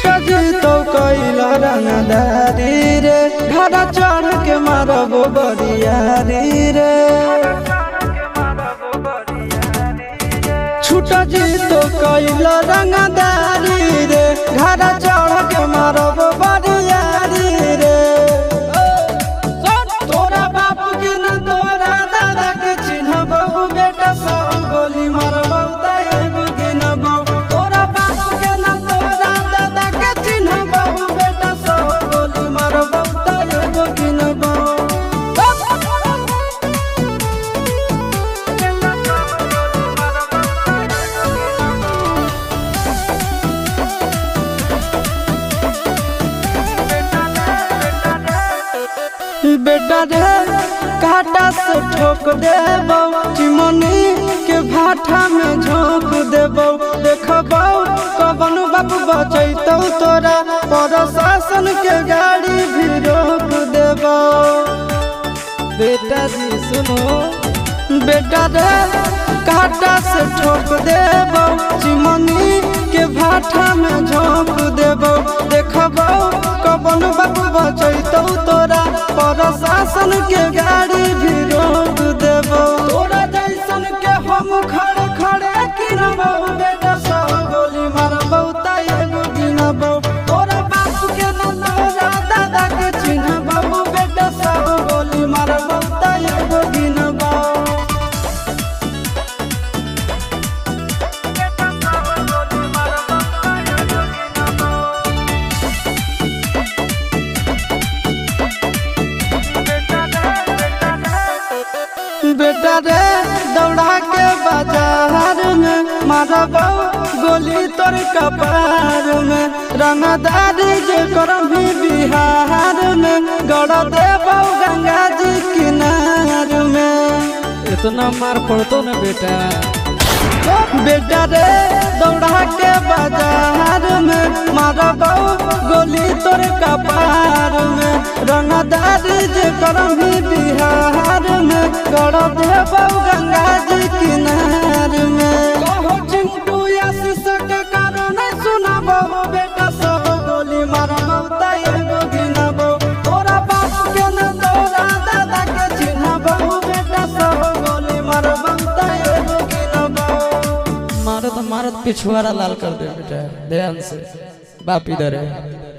छुटा जी तो कैला रंगदारी रे घड़ा चढ़ के मारबो बरियारी रे छुटा जी तो कैला रंगदारी रे घड़ा चढ़ के मारबो बरियारी रे तोरा बाप के न तोरा दादा के चिन्हबो बेटा सब गोली मारबो तैगो गिनबो तोरा बाप के न तोरा दादा के चिन्हबो बेटा सब गोली मारबो तैगो गिनबो बेटा रे काटा से ठोक देबो चिमनी के भाटा में झोंक देबो देखबो कवन बाप बचैतौ तोरा प्रशासन के गाड़ी भी रोक देबो बेटा जी सुनो बेटा रे काटा से ठोक देबो चिमनी के भाटा में झोंक देबो देखबो कवन बाप बचैतौ तोरा प्रशासन के गाड़ी भी रोक देबो तोरा जैसन के हम खड़े खड़े गिनबो बेटा सब गोली मारबो तैगो गिनबो तोरा बाप के न तोरा दादा के चिन्हबो बेटा सब गोली मारबो तैगो गिनबो बेटा रे दौड़ा के बाजार में मारबो गोली तोर कपार में रंगदारी जे करम भी बिहार में गड़ देबो गंगा जी किनार में इतना मार पड़तो न बेटा बेटा रे दौड़ा के बाजार में मारबो गोली तोर कपार में रंगदारी जे करम भी बिहार में गड़ देबो गंगा जी किनार में कहो चिंटू आशीष के कारण सुनबो बेटा सब गोली मारबो तैगो गिनबो तोरा बाप के न तोरा दादा के चिन्हबो बेटा सब गोली मारबो तैगो गिनबो मारत मारत पिछुआरा लाल कर दे बेटा ध्यान से बाप इधर है।